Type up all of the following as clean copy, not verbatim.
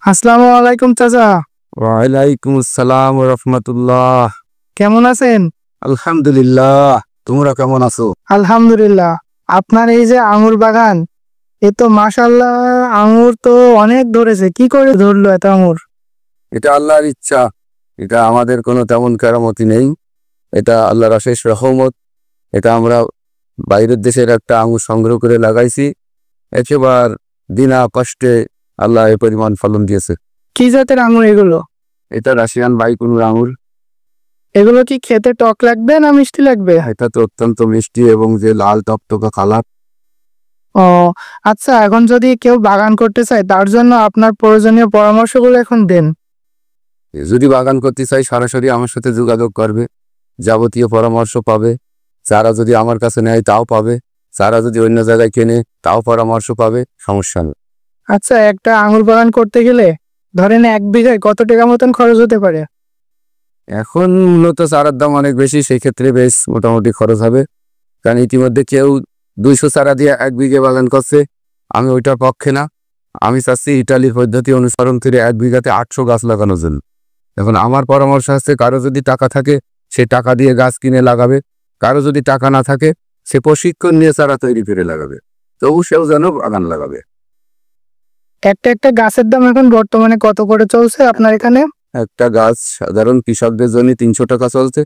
আসসালামু আলাইকুম চাচা। ওয়ালাইকুম আসসালাম রহমতুল্লাহ। কেমন আছেন? আলহামদুলিল্লাহ। তোমরা কেমন আছো? আলহামদুলিল্লাহ। আপনার এই যে আঙুর বাগান, এ তো মাশাআল্লাহ, আঙুর তো অনেক ধরেছে। কি করে ধরলো এত আঙুর? এটা আল্লাহর ইচ্ছা। এটা আমাদের কোনো তেমন কেরামতি নেই। এটা আল্লাহর অশেষ রহমত। এটা আমরা বাইরের দেশের একটা আঙুর সংগ্রহ করে লাগাইছি। একেবার বিনা কষ্টে আল্লাহ এ পরিমাণ ফলন দিয়েছে। কি জাতের আঙুর এগুলো? এটা রাশিয়ান বাইকুনুর আঙুর। এগুলো কি খেতে টক লাগবে না মিষ্টি লাগবে? এটা তো অত্যন্ত মিষ্টি এবং যে লাল টকটকা কালার। ও আচ্ছা, এখন যদি কেউ বাগান করতে চায় তার জন্য আপনার প্রয়োজনীয় পরামর্শগুলো এখন দেন। যদি বাগান করতে চাই সরাসরি আমার সাথে যোগাযোগ করবে, যাবতীয় পরামর্শ পাবে। যারা যদি আমার কাছে নেয় তাও পাবে, যারা যদি অন্য জায়গায় কেনে তাও পরামর্শ পাবে, সমস্যা নেই। আচ্ছা, একটা আঙুর বাগান করতে গেলে ধরেন 1 বিঘায় কত টাকা মতন খরচ হতে পারে? এখন মূলত চারার দাম অনেক বেশি, সেই ক্ষেত্রে বেশ মোটামুটি খরচ হবে। কারণ ইতিমধ্যে কেউ 200 চারা দিয়ে 1 বিঘে বাগান করছে। আমি ওইটার পক্ষে না। আমি চাচ্ছি ইটালির পদ্ধতি অনুসরণ করে 1 বিঘাতে 800 গাছ লাগানোর জন্য। এখন আমার পরামর্শ আছে, কারো যদি টাকা থাকে সে টাকা দিয়ে গাছ কিনে লাগাবে, কারো যদি টাকা না থাকে সে প্রশিক্ষণ নিয়ে চারা তৈরি করে লাগাবে, তবু সেও যেন বাগান লাগাবে। একটা একটা গাছের দাম এখন বর্তমানে কত করে চলছে আপনার এখানে? একটা গাছ সাধারণ কৃষকদের জন্য 300 টাকা চলছে।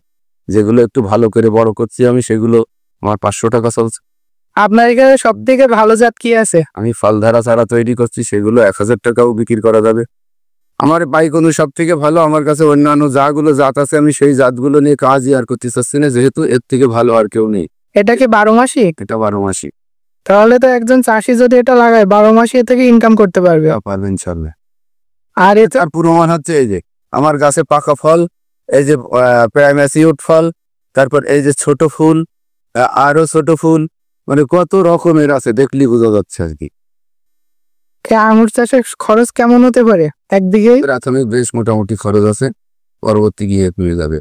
যেগুলো একটু ভালো করে বড় করছি আমি, সেগুলো আমার 500 টাকা চলছে। আপনার এখানে সব থেকে ভালো জাত কি আছে? আমি ফলধারা চারা তৈরি করছি, সেগুলো 1000 টাকাও বিক্রি করা যাবে। আমার বাইকনু সব থেকে ভালো। আমার কাছে অন্যান্য যাগুলো জাত আছে আমি সেই জাতগুলো নিয়ে কাজই আর করতে চাচ্ছি না, যেহেতু এর থেকে ভালো আর কেউ নেই। এটা কি 12 মাসি? এটা 12 মাসি। তাহলে তো একজন চাষি যদি এটা লাগায় 12 মাসি এ থেকে ইনকাম করতে পারবে। পারবেন ইনশাল্লাহ। আর এটা তার প্রমাণ হচ্ছে এই যে আমার গাছে পাকা ফল, এই যে প্রাইম্যাচিউড ফল, তারপর এই যে ছোট ফুল, আরো ছোট ফুল, মানে কত রকমের আছে, দেখলি বোঝা যাচ্ছে আর কি। আঙুর চাষের খরচ কেমন হতে পারে একদিকে? প্রাথমিক বেশ মোটামুটি খরচ আছে, পরবর্তী গিয়ে কমে যাবে।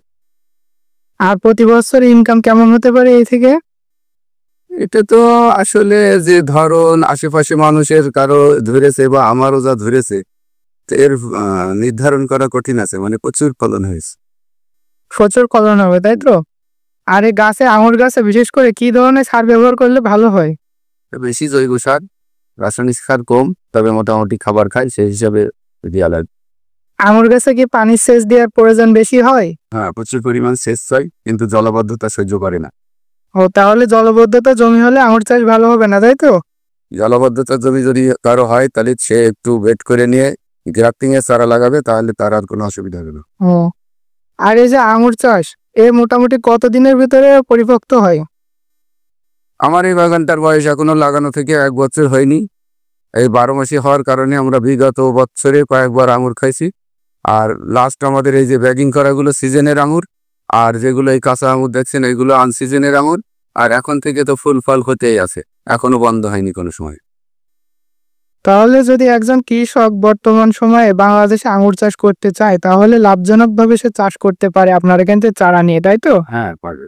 আর প্রতি বছর ইনকাম কেমন হতে পারে এই থেকে? এটা তো আসলে যে ধরন আশেপাশে মানুষের কারো ধরেছে বা আমারও যা ধরেছে, তো এর নির্ধারণ করা কঠিন আছে। মানে প্রচুর ফলন হয়েছে। প্রচুর ফলন হবে, তাই তো? আর এই গাছে, আঙুর গাছে বিশেষ করে কি ধরনের সার ব্যবহার করলে ভালো হয়? বেশি জৈব সার, রাসায়নিক সার কম, তবে মোটামুটি খাবার খাই সেই হিসাবে দেওয়া লাগে। আঙুর গাছে কি পানির সেচ দেওয়ার প্রয়োজন বেশি হয়? হ্যাঁ, প্রচুর পরিমাণ সেচ চাই, কিন্তু জলাবদ্ধতা সহ্য করে না। ও তাহলে জলবদ্ধতা জমি হলে আঙুর চাষ ভালো হবে না, তাই তো? জলাবদ্ধতার জমি যদি কারো হয় তাহলে সে একটু ওয়েট করে নিয়ে গ্রাফটিং এর চারা লাগাবে, তাহলে তার আর কোনো অসুবিধা হবে না। ও আর এই যে আঙুর চাষ, এ মোটামুটি কতদিনের ভিতরে পরিপক্ত হয়? আমার এই বাগানটার বয়স এখনো লাগানো থেকে 1 বছর হয়নি। এই 12 মাসি হওয়ার কারণে আমরা বিগত বছরে কয়েকবার আঙুর খাইছি। আর লাস্ট আমাদের এই যে ব্যাগিং করাগুলো সিজনের আঙুর, আর যেগুলো এই কাঁচা আঙুর দেখছেন এগুলো আনসিজনের আঙুর। আর এখন থেকে তো ফুল ফল হতেই আছে, এখনো বন্ধ হয়নি কোনো সময়। তাহলে যদি একজন কৃষক বর্তমান সময়ে বাংলাদেশে আঙুর চাষ করতে চায় তাহলে লাভজনকভাবে সে চাষ করতে পারে আপনার এখান থেকে চারা নিয়ে, তাই তো? হ্যাঁ, পারবে।